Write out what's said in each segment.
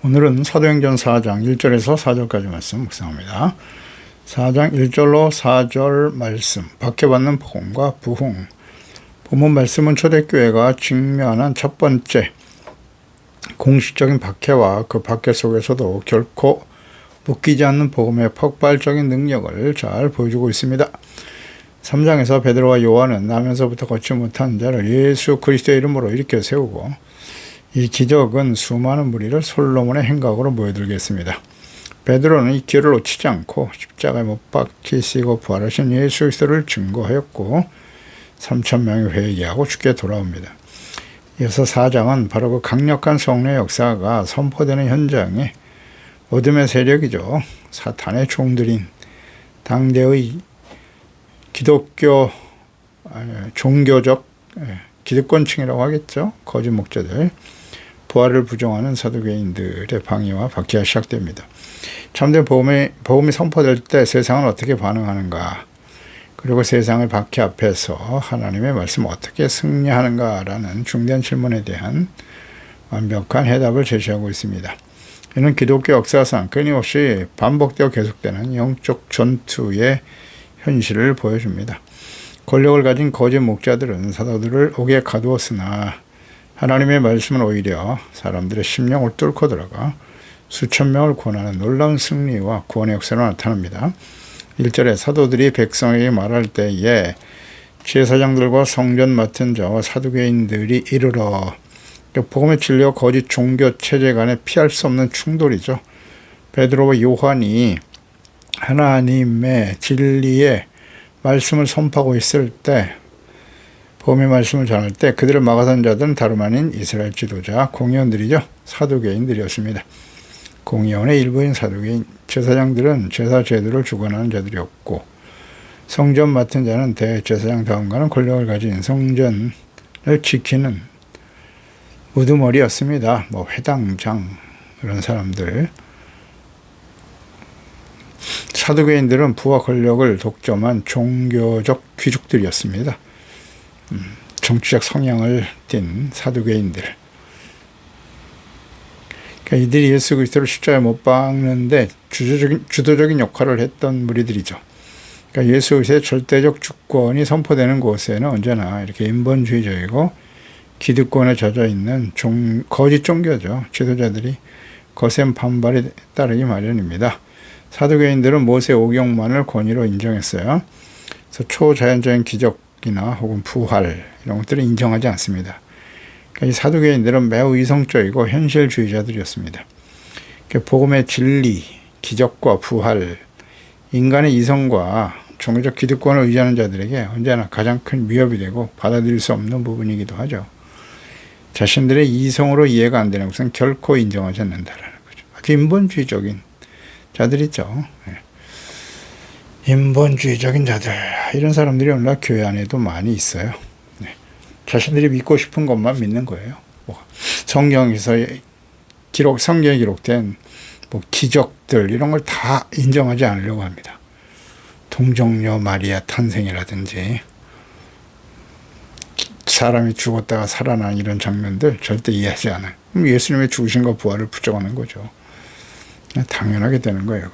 오늘은 사도행전 4장 1절에서 4절까지 말씀 묵상합니다. 4장 1절로 4절 말씀, 박해받는 복음과 부흥. 본문 말씀은 초대교회가 직면한 첫 번째 공식적인 박해와 그 박해 속에서도 결코 묶이지 않는 복음의 폭발적인 능력을 잘 보여주고 있습니다. 3장에서 베드로와 요한은 나면서부터 걷지 못한 자를 예수 그리스도의 이름으로 일으켜 세우고, 이 기적은 수많은 무리를 솔로몬의 행각으로 모여들겠습니다. 베드로는 이 기회를 놓치지 않고 십자가에 못 박히시고 부활하신 예수 그리스도를 증거하였고 3,000명이 회개하고 주께 돌아옵니다. 이어서 4장은 바로 그 강력한 성령의 역사가 선포되는 현장에 어둠의 세력이죠. 사탄의 종들인 당대의 기독교 종교적 기득권층이라고 하겠죠. 거짓 목자들, 부활을 부정하는 사두개인들의 방해와 박해가 시작됩니다. 참된 복음이 선포될 때 세상은 어떻게 반응하는가, 그리고 세상의 박해 앞에서 하나님의 말씀 어떻게 승리하는가라는 중대한 질문에 대한 완벽한 해답을 제시하고 있습니다. 이는 기독교 역사상 끊임없이 반복되어 계속되는 영적 전투의 현실을 보여줍니다. 권력을 가진 거짓 목자들은 사도들을 옥에 가두었으나 하나님의 말씀은 오히려 사람들의 심령을 뚫고 들어가 수천 명을 구원하는 놀라운 승리와 구원의 역사로 나타납니다. 1절에 사도들이 백성에게 말할 때에 제사장들과 성전 맡은 자와 사두개인들이 이르러, 복음의 진리와 거짓 종교 체제 간에 피할 수 없는 충돌이죠. 베드로와 요한이 하나님의 진리의 말씀을 선포하고 있을 때, 복음의 말씀을 전할 때 그들을 막아선 자들은 다름 아닌 이스라엘 지도자 공의원들이죠. 사두개인들이었습니다. 공의원의 일부인 사두개인, 제사장들은 제사 제도를 주관하는 자들이었고, 성전 맡은 자는 대제사장 다음과는 권력을 가진 성전을 지키는 우두머리였습니다. 회당장 이런 사람들. 사두개인들은 부와 권력을 독점한 종교적 귀족들이었습니다. 정치적 성향을 띤 사두개인들. 그러니까 이들이 예수 그리스도를 십자가에 못 박는데 주도적인 역할을 했던 무리들이죠. 그러니까 예수 그리스도의 절대적 주권이 선포되는 곳에는 언제나 이렇게 인본주의적이고 기득권에 젖어 있는 거짓 종교죠. 지도자들이 거센 반발에 따르기 마련입니다. 사두개인들은 모세 오경만을 권위로 인정했어요. 그래서 초자연적인 기적이나 혹은 부활 이런 것들을 인정하지 않습니다. 그러니까 이 사두개인들은 매우 이성적이고 현실주의자들이었습니다. 그러니까 복음의 진리, 기적과 부활, 인간의 이성과 종교적 기득권을 의지하는 자들에게 언제나 가장 큰 위협이 되고 받아들일 수 없는 부분이기도 하죠. 자신들의 이성으로 이해가 안 되는 것은 결코 인정하지 않는다라는 거죠. 아주 인본주의적인 자들이죠. 인본주의적인 자들, 이런 사람들이 오늘날 교회 안에도 많이 있어요. 자신들이 믿고 싶은 것만 믿는 거예요. 성경에 기록된 기적들 이런 걸 다 인정하지 않으려고 합니다. 동정녀 마리아 탄생이라든지 사람이 죽었다가 살아난 이런 장면들 절대 이해하지 않아요. 예수님의 죽으신과 부활을 부정하는 거죠. 당연하게 되는 거예요.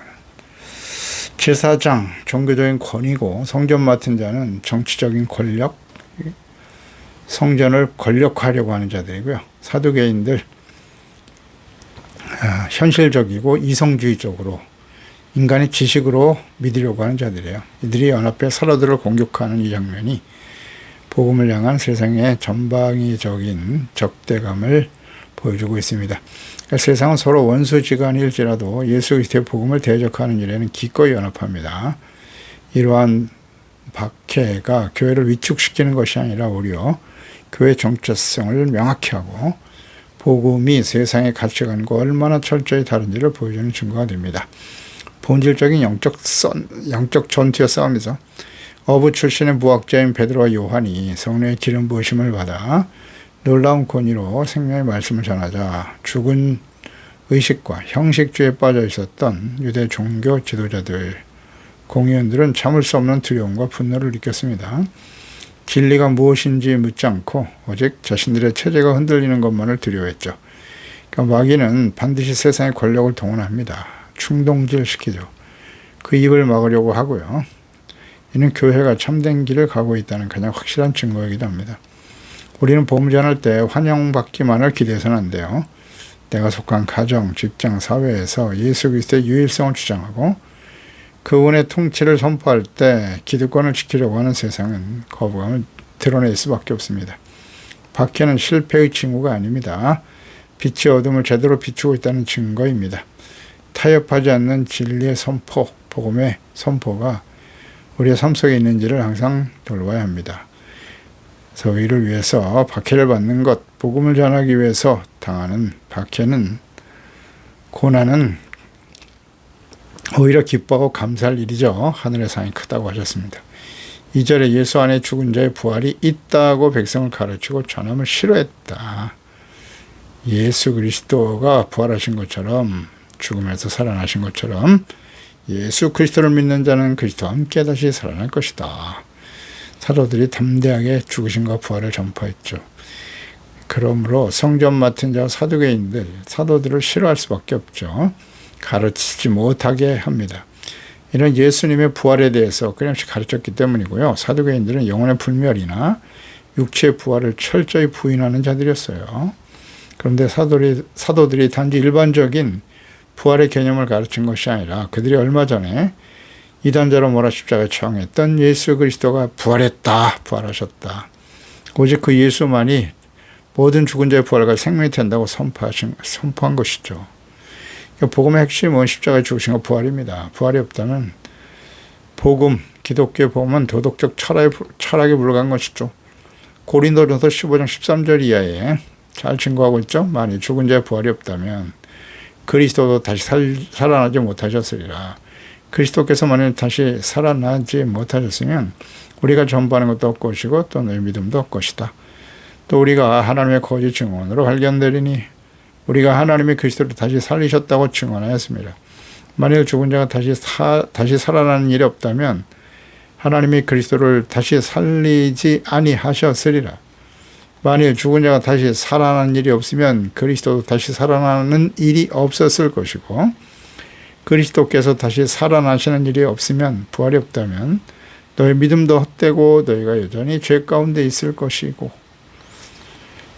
제사장, 종교적인 권위고, 성전 맡은 자는 정치적인 권력, 성전을 권력화하려고 하는 자들이고요. 사두개인들, 현실적이고 이성주의적으로 인간의 지식으로 믿으려고 하는 자들이에요. 이들이 연합해 사도들을 공격하는 이 장면이 복음을 향한 세상의 전방위적인 적대감을 보여주고 있습니다. 그러니까 세상은 서로 원수지간일지라도 예수 그리스도의 복음을 대적하는 일에는 기꺼이 연합합니다. 이러한 박해가 교회를 위축시키는 것이 아니라 오히려 교회의 정체성을 명확히 하고 복음이 세상의 가치관과 얼마나 철저히 다른지를 보여주는 증거가 됩니다. 본질적인 영적 전투의 싸움이죠. 어부 출신의 무학자인 베드로와 요한이 성령의 기름 부으심을 받아 놀라운 권위로 생명의 말씀을 전하자 죽은 의식과 형식주의에 빠져 있었던 유대 종교 지도자들, 공의원들은 참을 수 없는 두려움과 분노를 느꼈습니다. 진리가 무엇인지 묻지 않고 오직 자신들의 체제가 흔들리는 것만을 두려워했죠. 그러니까 마귀는 반드시 세상의 권력을 동원합니다. 충동질시키죠. 그 입을 막으려고 하고요. 이는 교회가 참된 길을 가고 있다는 가장 확실한 증거이기도 합니다. 우리는 복음 전할 때 환영받기만을 기대해서는 안 돼요. 내가 속한 가정, 직장, 사회에서 예수 그리스도의 유일성을 주장하고 그분의 통치를 선포할 때 기득권을 지키려고 하는 세상은 거부감을 드러낼 수밖에 없습니다. 박해는 실패의 징후가 아닙니다. 빛이 어둠을 제대로 비추고 있다는 증거입니다. 타협하지 않는 진리의 선포, 복음의 선포가 우리의 삶 속에 있는지를 항상 돌봐야 합니다. 그래서 이를 위해서 박해를 받는 것, 복음을 전하기 위해서 당하는 박해는, 고난은 오히려 기뻐하고 감사할 일이죠. 하늘의 상이 크다고 하셨습니다. 2절에 예수 안에 죽은 자의 부활이 있다고 백성을 가르치고 전함을 싫어했다. 예수 그리스도가 부활하신 것처럼, 죽음에서 살아나신 것처럼 예수 그리스도를 믿는 자는 그리스도와 함께 다시 살아날 것이다. 사도들이 담대하게 죽으심과 부활을 전파했죠. 그러므로 성전 맡은 자와 사두개인들, 사도들을 싫어할 수밖에 없죠. 가르치지 못하게 합니다. 이런 예수님의 부활에 대해서 끊임없이 가르쳤기 때문이고요. 사두개인들은 영혼의 불멸이나 육체의 부활을 철저히 부인하는 자들이었어요. 그런데 사도들이 단지 일반적인 부활의 개념을 가르친 것이 아니라 그들이 얼마 전에 이단자로 몰아 십자가에 처형했던 예수 그리스도가 부활했다, 부활하셨다. 오직 그 예수만이 모든 죽은 자의 부활과 생명이 된다고 선포한 것이죠. 복음의 핵심은 십자가에 죽으신 것 부활입니다. 부활이 없다면 복음, 기독교의 복음은 도덕적 철학에 불과한 것이죠. 고린도전서 15장 13절 이하에 잘 증거하고 있죠. 만일 죽은 자의 부활이 없다면 그리스도도 다시 살아나지 못하셨으리라. 그리스도께서 만일 다시 살아나지 못하셨으면 우리가 전파하는 것도 헛것이고 또 너희 믿음도 헛것이다. 또 우리가 하나님의 거짓 증언으로 발견되리니 우리가 하나님이 그리스도를 다시 살리셨다고 증언하였습니다. 만일 죽은 자가 다시 살아나는 일이 없다면 하나님이 그리스도를 다시 살리지 아니하셨으리라. 만일 죽은 자가 다시 살아나는 일이 없으면 그리스도도 다시 살아나는 일이 없었을 것이고, 그리스도께서 다시 살아나시는 일이 없으면, 부활이 없다면 너희 믿음도 헛되고 너희가 여전히 죄 가운데 있을 것이고,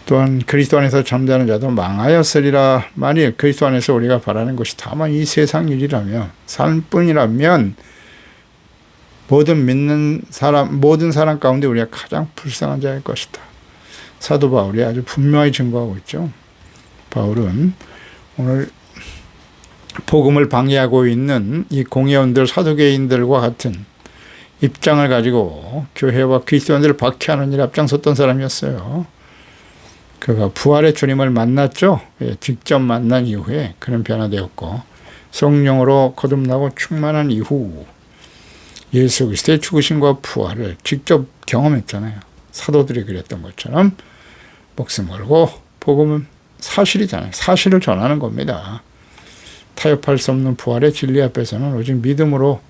또한 그리스도 안에서 잠자는 자도 망하였으리라. 만일 그리스도 안에서 우리가 바라는 것이 다만 이 세상 일이라며 삶뿐이라면 모든 사람 가운데 우리가 가장 불쌍한 자일 것이다. 사도 바울이 아주 분명히 증거하고 있죠. 바울은 오늘 복음을 방해하고 있는 이 공회원들, 사두개인들과 같은 입장을 가지고 교회와 그리스도인들을 박해하는 일에 앞장섰던 사람이었어요. 그가 부활의 주님을 만났죠. 직접 만난 이후에 그는 변화되었고, 성령으로 거듭나고 충만한 이후 예수 그리스도의 죽으심과 부활을 직접 경험했잖아요. 사도들이 그랬던 것처럼 목숨 걸고, 복음은 사실이잖아요. 사실을 전하는 겁니다. 타협할 수 없는 부활의 진리 앞에서는 오직 믿음으로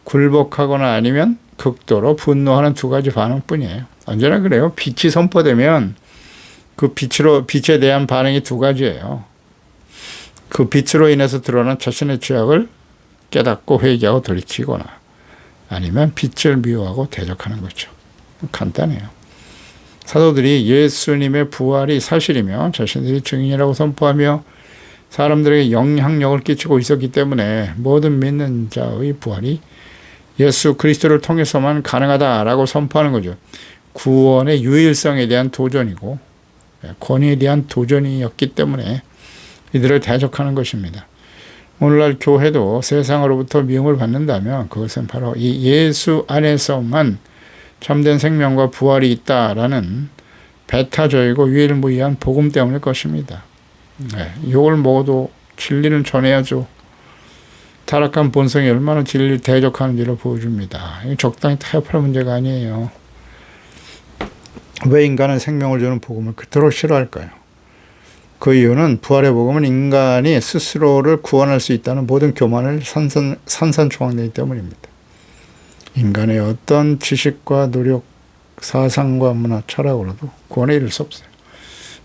굴복하거나 아니면 극도로 분노하는 두 가지 반응뿐이에요. 언제나 그래요. 빛이 선포되면 그 빛에 대한 반응이 두 가지예요. 그 빛으로 인해서 드러난 자신의 죄악을 깨닫고 회개하고 돌이키거나, 아니면 빛을 미워하고 대적하는 거죠. 간단해요. 사도들이 예수님의 부활이 사실이며 자신들이 증인이라고 선포하며 사람들에게 영향력을 끼치고 있었기 때문에 모든 믿는 자의 부활이 예수 그리스도를 통해서만 가능하다라고 선포하는 거죠. 구원의 유일성에 대한 도전이고 권위에 대한 도전이었기 때문에 이들을 대적하는 것입니다. 오늘날 교회도 세상으로부터 미움을 받는다면 그것은 바로 이 예수 안에서만 참된 생명과 부활이 있다라는 배타적이고 유일무이한 복음 때문일 것입니다. 이걸 먹어도 진리는 전해야죠. 타락한 본성이 얼마나 진리를 대적하는지를 보여줍니다. 적당히 타협할 문제가 아니에요. 왜 인간은 생명을 주는 복음을 그토록 싫어할까요? 그 이유는 부활의 복음은 인간이 스스로를 구원할 수 있다는 모든 교만을 산산조각내기 때문입니다. 인간의 어떤 지식과 노력, 사상과 문화, 철학으로도 구원에 이를 수 없어요.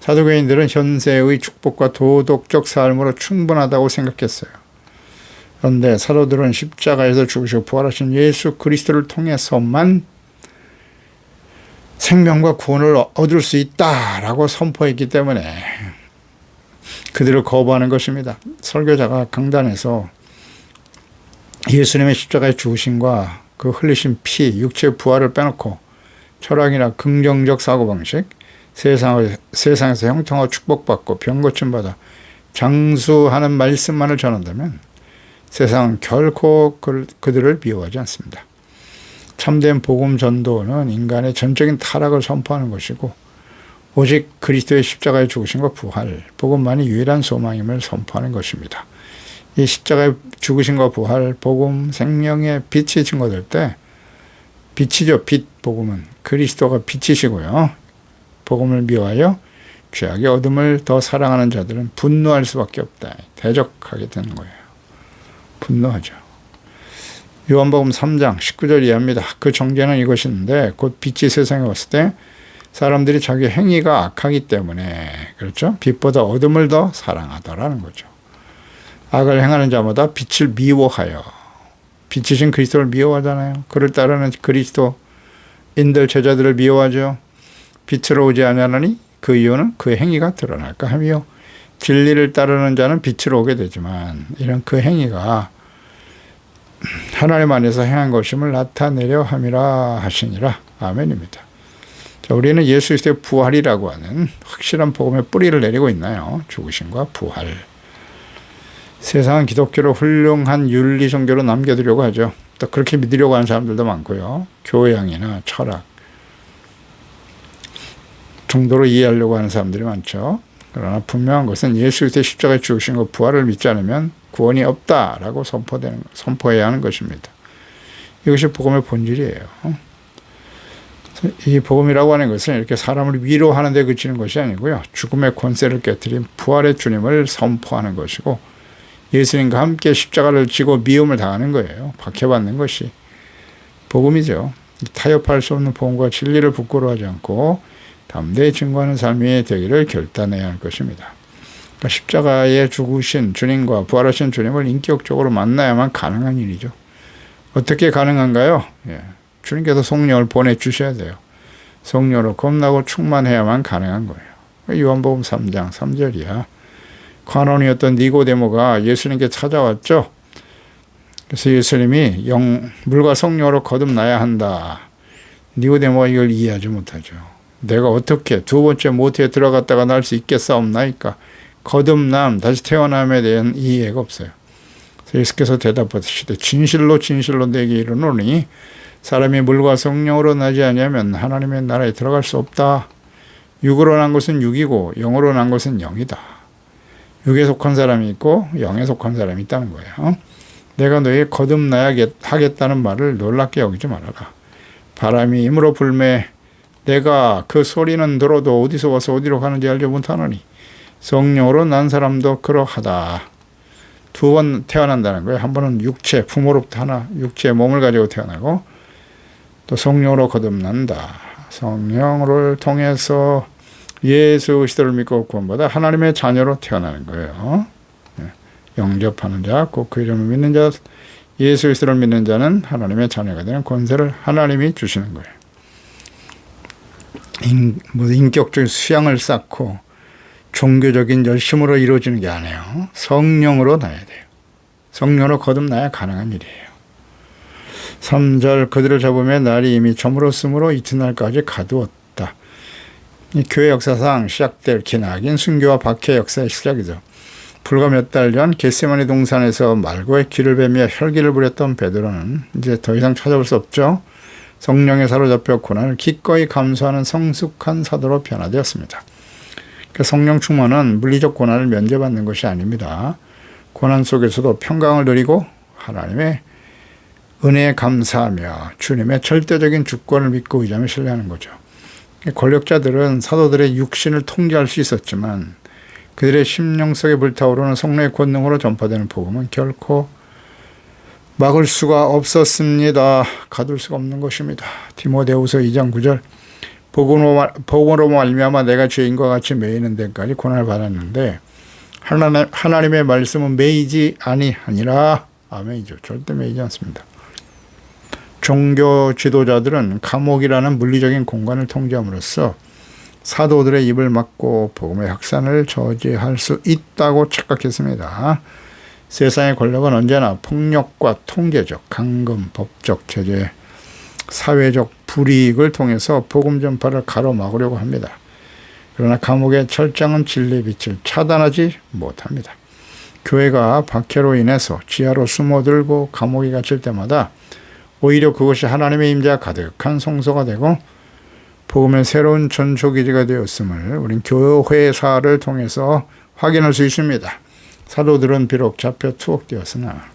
사두개인들은 현세의 축복과 도덕적 삶으로 충분하다고 생각했어요. 그런데 사도들은 십자가에서 죽으시고 부활하신 예수 그리스도를 통해서만 생명과 구원을 얻을 수 있다라고 선포했기 때문에 그들을 거부하는 것입니다. 설교자가 강단에서 예수님의 십자가의 죽으심과 그 흘리신 피, 육체의 부활을 빼놓고 철학이나 긍정적 사고방식, 세상에서 형통하고 축복받고 병 고침받아 장수하는 말씀만을 전한다면 세상은 결코 그들을 미워하지 않습니다. 참된 복음 전도는 인간의 전적인 타락을 선포하는 것이고 오직 그리스도의 십자가의 죽으심과 부활, 복음만이 유일한 소망임을 선포하는 것입니다. 이 십자가의 죽으심과 부활, 복음, 생명의 빛이 증거될 때 빛이죠. 빛, 복음은 그리스도가 빛이시고요. 복음을 미워하여 죄악의 어둠을 더 사랑하는 자들은 분노할 수밖에 없다. 대적하게 되는 거예요. 분노하죠. 요한복음 3장 19절 이하입니다. 그 정죄는 이것인데 곧 빛이 세상에 왔을 때 사람들이 자기 행위가 악하기 때문에 그렇죠. 빛보다 어둠을 더 사랑하더라는 거죠. 악을 행하는 자마다 빛을 미워하여 빛이신 그리스도를 미워하잖아요. 그를 따르는 그리스도인들 제자들을 미워하죠. 빛으로 오지 아니하나니 그 이유는 그 행위가 드러날까 하며 진리를 따르는 자는 빛으로 오게 되지만 이런 그 행위가 하나님 안에서 행한 것임을 나타내려 함이라 하시니라. 아멘입니다. 자, 우리는 예수 그리스도의 부활이라고 하는 확실한 복음의 뿌리를 내리고 있나요? 죽으심과 부활. 세상은 기독교를 훌륭한 윤리 종교로 남겨두려고 하죠. 또 그렇게 믿으려고 하는 사람들도 많고요. 교양이나 철학 정도로 이해하려고 하는 사람들이 많죠. 그러나 분명한 것은 예수 그리스도의 십자가의 죽으심과 부활을 믿지 않으면 구원이 없다라고 선포해야 하는 것입니다. 이것이 복음의 본질이에요. 이 복음이라고 하는 것은 이렇게 사람을 위로하는 데 그치는 것이 아니고요. 죽음의 권세를 깨뜨린 부활의 주님을 선포하는 것이고 예수님과 함께 십자가를 지고 미움을 당하는 거예요. 박해받는 것이 복음이죠. 타협할 수 없는 복음과 진리를 부끄러워하지 않고 담대히 증거하는 삶이 되기를 결단해야 할 것입니다. 그러니까 십자가에 죽으신 주님과 부활하신 주님을 인격적으로 만나야만 가능한 일이죠. 어떻게 가능한가요? 주님께서 성령을 보내주셔야 돼요. 성령으로 겁나고 충만해야만 가능한 거예요. 요한복음 3장 3절이야. 관원이었던 니고데모가 예수님께 찾아왔죠. 그래서 예수님이 물과 성령으로 거듭나야 한다. 니고데모가 이걸 이해하지 못하죠. 내가 어떻게 두 번째 모태에 들어갔다가 날 수 있겠사옵나이까. 거듭남, 다시 태어남에 대한 이해가 없어요. 그래서 예수께서 대답하시되 진실로 진실로 내게 이르노니 사람이 물과 성령으로 나지 아니하면 하나님의 나라에 들어갈 수 없다. 육으로 난 것은 육이고 영으로 난 것은 영이다. 육에 속한 사람이 있고 영에 속한 사람이 있다는 거예요. 내가 너희 거듭나야 하겠다는 말을 놀랍게 여기지 말아라. 바람이 힘으로 불매 내가 그 소리는 들어도 어디서 와서 어디로 가는지 알지 못하노니 성령으로 난 사람도 그러하다. 두 번 태어난다는 거예요. 한 번은 육체, 부모로부터 하나 육체의 몸을 가지고 태어나고 또 성령으로 거듭난다. 성령을 통해서 예수 그리스도를 믿고 구원받아 하나님의 자녀로 태어나는 거예요. 영접하는 자, 꼭 그 이름을 믿는 자, 예수 그리스도를 믿는 자는 하나님의 자녀가 되는 권세를 하나님이 주시는 거예요. 인격적인 수양을 쌓고 종교적인 열심으로 이루어지는 게 아니에요. 성령으로 나야 돼요. 성령으로 거듭나야 가능한 일이에요. 3절 그들을 잡으며 날이 이미 저물었으므로 이튿날까지 가두었다. 이 교회 역사상 시작될 기나긴 순교와 박해 역사의 시작이죠. 불과 몇 달 전 겟세마네 동산에서 말고의 길을 베며 혈기를 부렸던 베드로는 이제 더 이상 찾아볼 수 없죠. 성령에 사로잡혀 고난을 기꺼이 감수하는 성숙한 사도로 변화되었습니다. 성령 충만은 물리적 고난을 면제받는 것이 아닙니다. 고난 속에서도 평강을 누리고 하나님의 은혜에 감사하며 주님의 절대적인 주권을 믿고 의지하며 신뢰하는 거죠. 권력자들은 사도들의 육신을 통제할 수 있었지만 그들의 심령 속에 불타오르는 성령의 권능으로 전파되는 복음은 결코 막을 수가 없었습니다. 가둘 수가 없는 것입니다. 디모데후서 2장 9절 복음으로 말미암아 내가 죄인과 같이 매이는 데까지 고난을 받았는데 하나님의 말씀은 매이지 아니하니라. 아멘이죠. 절대 매이지 않습니다. 종교 지도자들은 감옥이라는 물리적인 공간을 통제함으로써 사도들의 입을 막고 복음의 확산을 저지할 수 있다고 착각했습니다. 세상의 권력은 언제나 폭력과 통제적, 강금, 법적 제재, 사회적 불이익을 통해서 복음 전파를 가로막으려고 합니다. 그러나 감옥의 철장은 진리의 빛을 차단하지 못합니다. 교회가 박해로 인해서 지하로 숨어들고 감옥에 갇힐 때마다 오히려 그것이 하나님의 임재가 가득한 성소가 되고 복음의 새로운 전초기지가 되었음을 우린 교회사를 통해서 확인할 수 있습니다. 사도들은 비록 잡혀 투옥되었으나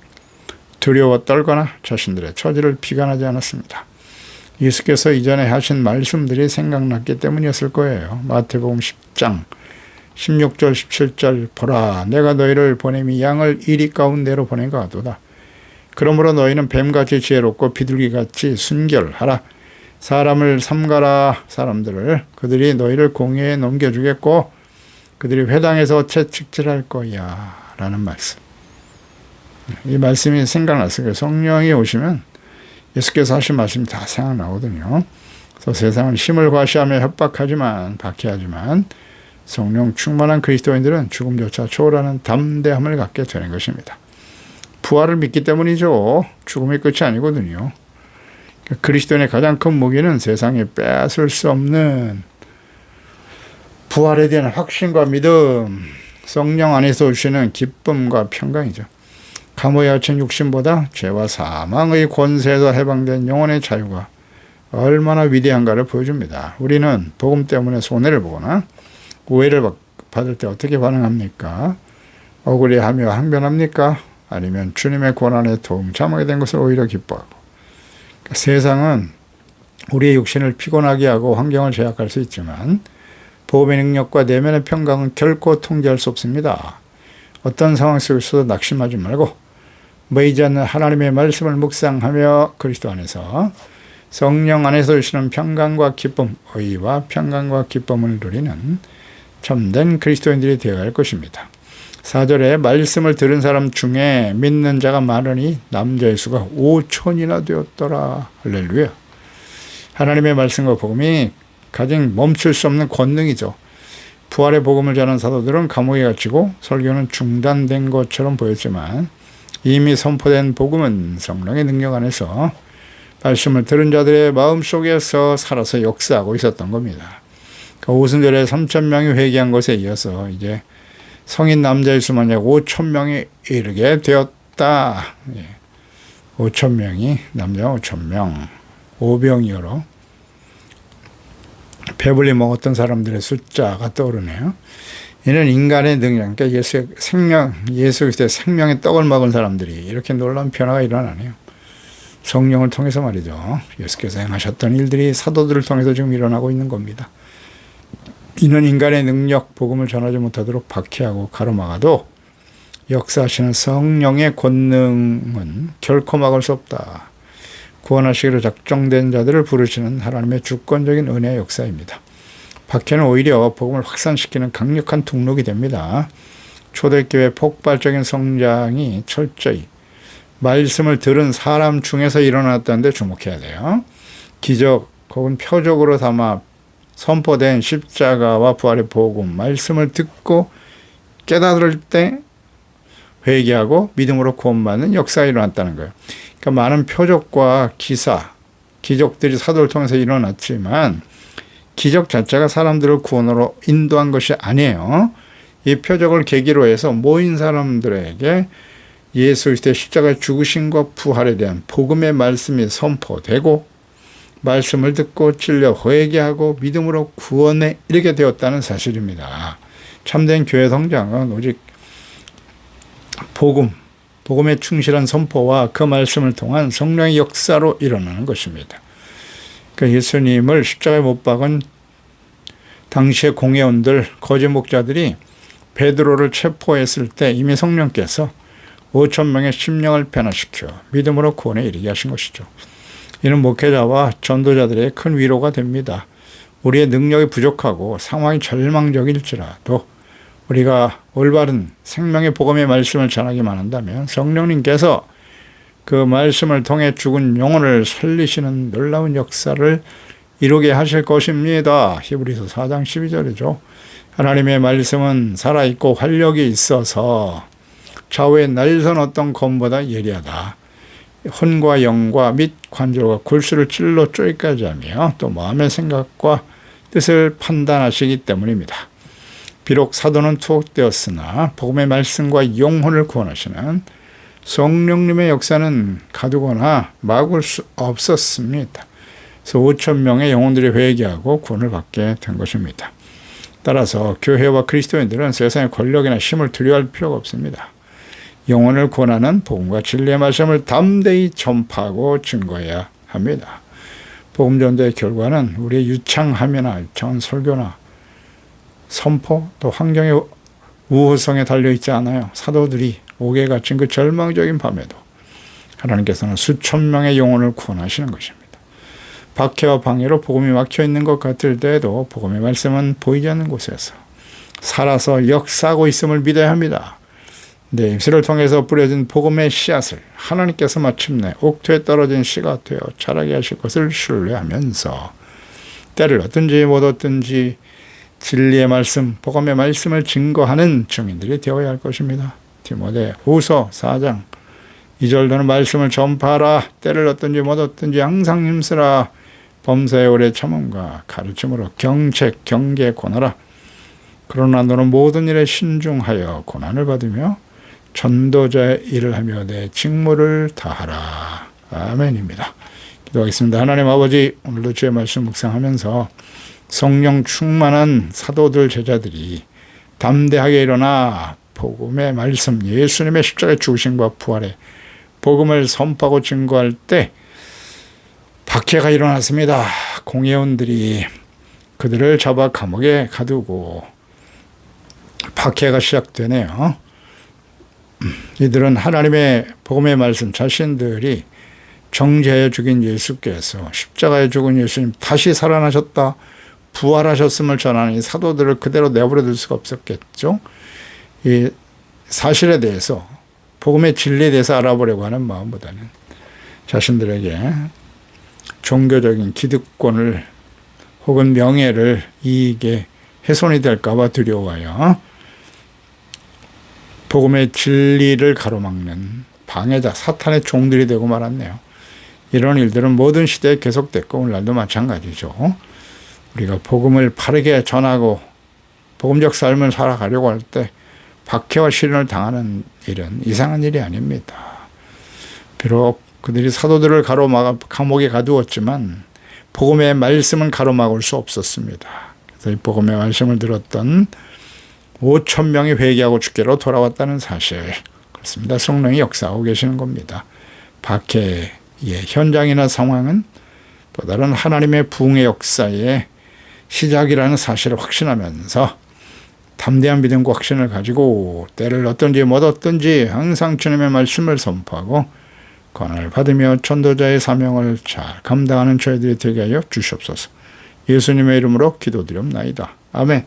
두려워 떨거나 자신들의 처지를 비관하지 않았습니다. 예수께서 이전에 하신 말씀들이 생각났기 때문이었을 거예요. 마태복음 10장 16절 17절 보라 내가 너희를 보냄이 양을 이리 가운데로 보낸가 하도다. 그러므로 너희는 뱀같이 지혜롭고 비둘기같이 순결하라. 사람을 삼가라. 사람들을 그들이 너희를 공회에 넘겨주겠고 그들이 회당에서 채찍질할 거야 라는 말씀. 이 말씀이 생각났어요. 성령이 오시면 예수께서 하신 말씀이 다 생각나거든요. 그래서 세상은 힘을 과시하며 협박하지만 박해하지만 성령 충만한 그리스도인들은 죽음조차 초월하는 담대함을 갖게 되는 것입니다. 부활을 믿기 때문이죠. 죽음이 끝이 아니거든요. 그리스도인의 가장 큰 무기는 세상에 빼앗을 수 없는 부활에 대한 확신과 믿음, 성령 안에서 오시는 기쁨과 평강이죠. 감옥에 갇힌 육신보다 죄와 사망의 권세에서 해방된 영혼의 자유가 얼마나 위대한가를 보여줍니다. 우리는 복음 때문에 손해를 보거나 오해를 받을 때 어떻게 반응합니까? 억울해하며 항변합니까? 아니면 주님의 고난에 동참하게 된 것을 오히려 기뻐하고. 그러니까 세상은 우리의 육신을 피곤하게 하고 환경을 제약할 수 있지만 복음의 능력과 내면의 평강은 결코 통제할 수 없습니다. 어떤 상황 속에서도 낙심하지 말고 매이지 않는 하나님의 말씀을 묵상하며 그리스도 안에서 성령 안에서 주시는 평강과 기쁨, 의와 평강과 기쁨을 누리는 참된 그리스도인들이 되어야 할 것입니다. 4절에 말씀을 들은 사람 중에 믿는 자가 많으니 남자의 수가 5천이나 되었더라. 할렐루야. 하나님의 말씀과 복음이 가진 멈출 수 없는 권능이죠. 부활의 복음을 전한 사도들은 감옥에 갇히고 설교는 중단된 것처럼 보였지만 이미 선포된 복음은 성령의 능력 안에서 말씀을 들은 자들의 마음속에서 살아서 역사하고 있었던 겁니다. 그러니까 오순절에 3,000명이 회개한 것에 이어서 이제 성인 남자의 수만 약 5,000명이 이르게 되었다. 5,000명이 남자 5,000명, 오병이어로 배불리 먹었던 사람들의 숫자가 떠오르네요. 이는 인간의 능력, 그러니까 예수 그리스도의 생명의 떡을 먹은 사람들이 이렇게 놀라운 변화가 일어나네요. 성령을 통해서 말이죠. 예수께서 행하셨던 일들이 사도들을 통해서 지금 일어나고 있는 겁니다. 이는 인간의 능력, 복음을 전하지 못하도록 박해하고 가로막아도 역사하시는 성령의 권능은 결코 막을 수 없다. 구원하시기로 작정된 자들을 부르시는 하나님의 주권적인 은혜의 역사입니다. 박해는 오히려 복음을 확산시키는 강력한 동력이 됩니다. 초대교회 폭발적인 성장이 철저히 말씀을 들은 사람 중에서 일어났다는 데 주목해야 돼요. 기적 혹은 표적으로 담아 선포된 십자가와 부활의 복음, 말씀을 듣고 깨달을 때 회개하고 믿음으로 구원받는 역사가 일어났다는 거예요. 그러니까 많은 표적과 기사, 기적들이 사도를 통해서 일어났지만 기적 자체가 사람들을 구원으로 인도한 것이 아니에요. 이 표적을 계기로 해서 모인 사람들에게 예수 그리스도의 십자가의 죽으심과 부활에 대한 복음의 말씀이 선포되고 말씀을 듣고 찔려 회개하고 믿음으로 구원에 이르게 되었다는 사실입니다. 참된 교회 성장은 오직 복음의 충실한 선포와 그 말씀을 통한 성령의 역사로 일어나는 것입니다. 그러니까 예수님을 십자가에 못 박은 당시의 공회원들, 거짓 목자들이 베드로를 체포했을 때 이미 성령께서 5,000명의 심령을 변화시켜 믿음으로 구원에 이르게 하신 것이죠. 이는 목회자와 전도자들의 큰 위로가 됩니다. 우리의 능력이 부족하고 상황이 절망적일지라도 우리가 올바른 생명의 복음의 말씀을 전하기만 한다면 성령님께서 그 말씀을 통해 죽은 영혼을 살리시는 놀라운 역사를 이루게 하실 것입니다. 히브리서 4장 12절이죠. 하나님의 말씀은 살아있고 활력이 있어서 좌우에 날선 어떤 검보다 예리하다. 혼과 영과 및 관절과 골수를 찔러 쪼이까지 하며 또 마음의 생각과 뜻을 판단하시기 때문입니다. 비록 사도는 투옥되었으나 복음의 말씀과 영혼을 구원하시는 성령님의 역사는 가두거나 막을 수 없었습니다. 그래서 5천 명의 영혼들이 회개하고 구원을 받게 된 것입니다. 따라서 교회와 그리스도인들은 세상의 권력이나 힘을 두려워할 필요가 없습니다. 영혼을 구원하는 복음과 진리의 말씀을 담대히 전파하고 증거해야 합니다. 복음 전도의 결과는 우리의 유창함이나 유창한 설교나 선포 또 환경의 우호성에 달려있지 않아요. 사도들이 옥에 갇힌 그 절망적인 밤에도 하나님께서는 수천 명의 영혼을 구원하시는 것입니다. 박해와 방해로 복음이 막혀있는 것 같을 때에도 복음의 말씀은 보이지 않는 곳에서 살아서 역사하고 있음을 믿어야 합니다. 내 입술을 통해서 뿌려진 복음의 씨앗을 하나님께서 마침내 옥토에 떨어진 씨가 되어 자라게 하실 것을 신뢰하면서 때를 얻든지 못 얻든지 진리의 말씀, 복음의 말씀을 증거하는 증인들이 되어야 할 것입니다. 디모데 후서 4장 2절 너는 말씀을 전파하라. 때를 얻든지 못 얻든지 항상 힘쓰라. 범사의 오래 참음과 가르침으로 경책, 경계, 권하라. 그러나 너는 모든 일에 신중하여 고난을 받으며 전도자의 일을 하며 내 직무를 다하라. 아멘입니다. 기도하겠습니다. 하나님 아버지, 오늘도 주의 말씀 묵상하면서 성령 충만한 사도들 제자들이 담대하게 일어나 복음의 말씀, 예수님의 십자가의 죽으심과 부활의 복음을 선포하고 증거할 때 박해가 일어났습니다. 공회원들이 그들을 잡아 감옥에 가두고 박해가 시작되네요. 이들은 하나님의 복음의 말씀, 자신들이 정죄하여 죽인 예수께서 십자가에 죽은 예수님 다시 살아나셨다, 부활하셨음을 전하는 이 사도들을 그대로 내버려 둘 수가 없었겠죠. 이 사실에 대해서, 복음의 진리에 대해서 알아보려고 하는 마음보다는 자신들에게 종교적인 기득권을 혹은 명예를, 이익에 훼손이 될까 봐 두려워하여 복음의 진리를 가로막는 방해자, 사탄의 종들이 되고 말았네요. 이런 일들은 모든 시대에 계속됐고 오늘날도 마찬가지죠. 우리가 복음을 바르게 전하고 복음적 삶을 살아가려고 할 때 박해와 시련을 당하는 일은 이상한 일이 아닙니다. 비록 그들이 사도들을 가로막아 감옥에 가두었지만 복음의 말씀은 가로막을 수 없었습니다. 그래서 이 복음의 말씀을 들었던 5천 명이 회개하고 주께로 돌아왔다는 사실, 그렇습니다. 성령이 역사하고 계시는 겁니다. 박해의 현장이나 상황은 또 다른 하나님의 부흥의 역사의 시작이라는 사실을 확신하면서 담대한 믿음과 확신을 가지고 때를 얻든지 못 얻든지 항상 주님의 말씀을 선포하고 권한을 받으며 전도자의 사명을 잘 감당하는 저희들이 되게 하여 주시옵소서. 예수님의 이름으로 기도드립나이다. 아멘.